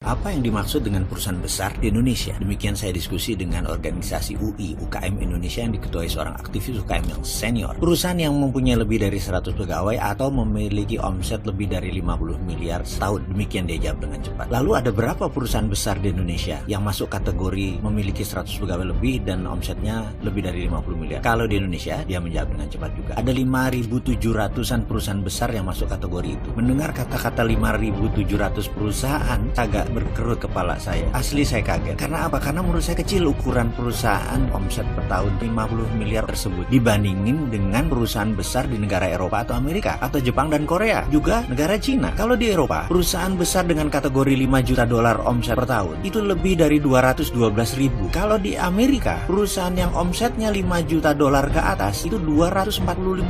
Apa yang dimaksud dengan perusahaan besar di Indonesia? Demikian saya diskusi dengan organisasi UI, UKM Indonesia yang diketuai seorang aktivis UKM yang senior. Perusahaan yang mempunyai lebih dari 100 pegawai atau memiliki omset lebih dari 50 miliar setahun. Demikian dia jawab dengan cepat. Lalu ada berapa perusahaan besar di Indonesia yang masuk kategori memiliki 100 pegawai lebih dan omsetnya lebih dari 50 miliar? Kalau di Indonesia, dia menjawab dengan cepat juga. Ada 5.700-an perusahaan besar yang masuk kategori itu. Mendengar kata-kata 5.700 perusahaan, agak berkerut kepala saya. Asli saya kaget. Karena apa? Karena menurut saya kecil ukuran perusahaan omset per tahun 50 miliar tersebut dibandingin dengan perusahaan besar di negara Eropa atau Amerika atau Jepang dan Korea, juga negara Cina. Kalau di Eropa, perusahaan besar dengan kategori 5 juta dolar omset per tahun itu lebih dari 212 ribu. Kalau di Amerika, perusahaan yang omsetnya 5 juta dolar ke atas itu 245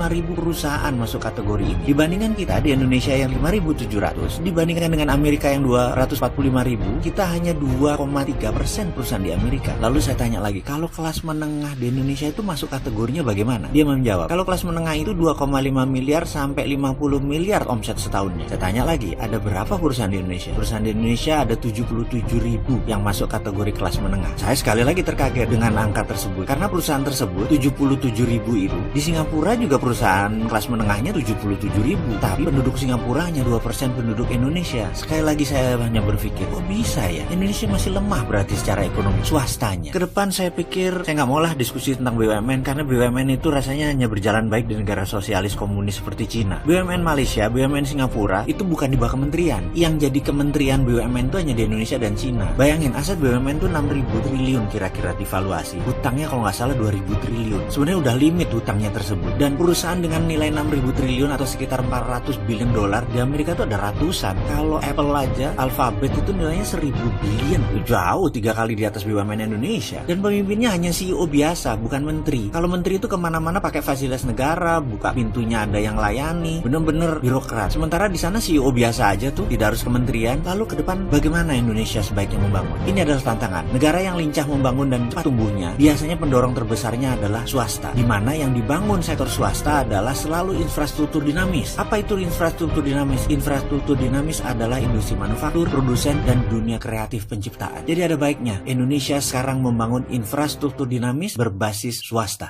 ribu perusahaan masuk kategori ini. Dibandingkan kita di Indonesia yang 5.700, dibandingkan dengan Amerika yang 245 ribu, kita hanya 2,3% perusahaan di Amerika. Lalu saya tanya lagi, kalau kelas menengah di Indonesia itu masuk kategorinya bagaimana? Dia menjawab, kalau kelas menengah itu 2,5 miliar sampai 50 miliar omset setahunnya. Saya tanya lagi, ada berapa perusahaan di Indonesia? Perusahaan di Indonesia ada 77 ribu yang masuk kategori kelas menengah. Saya sekali lagi terkaget dengan angka tersebut, karena perusahaan tersebut 77 ribu itu di Singapura juga perusahaan kelas menengahnya 77 ribu, tapi penduduk Singapura hanya 2% penduduk Indonesia. Sekali lagi saya hanya berpikir, kok bisa ya? Indonesia masih lemah berarti secara ekonomi swastanya. Kedepan saya pikir saya nggak maulah diskusi tentang BUMN, karena BUMN itu rasanya hanya berjalan baik di negara sosialis komunis seperti Cina. BUMN Malaysia, BUMN Singapura itu bukan di bawah kementerian. Yang jadi kementerian BUMN itu hanya di Indonesia dan Cina. Bayangin, aset BUMN itu 6.000 triliun kira-kira divaluasi. Hutangnya kalau nggak salah 2.000 triliun. Sebenarnya udah limit hutangnya tersebut. Dan perusahaan dengan nilai 6.000 triliun atau sekitar 400 billion dolar di Amerika itu ada ratusan. Kalau Apple aja, Alphabet itu nilainya 1.000 billion. Jauh 3 kali di atas BUMN Indonesia. Dan pemimpinnya hanya CEO biasa, bukan menteri. Kalau menteri itu kemana-mana pakai fasilitas negara, buka pintunya ada yang layani, bener-bener birokrat. Sementara di sana CEO biasa aja tuh, tidak harus kementerian. Lalu ke depan bagaimana Indonesia sebaiknya membangun? Ini adalah tantangan. Negara yang lincah membangun dan cepat tumbuhnya, biasanya pendorong terbesarnya adalah swasta. Di mana yang dibangun sektor swasta adalah selalu infrastruktur dinamis. Apa itu infrastruktur dinamis? Infrastruktur dinamis adalah industri manufaktur, produsen, dan dunia kreatif penciptaan. Jadi ada baiknya Indonesia sekarang membangun infrastruktur dinamis berbasis swasta.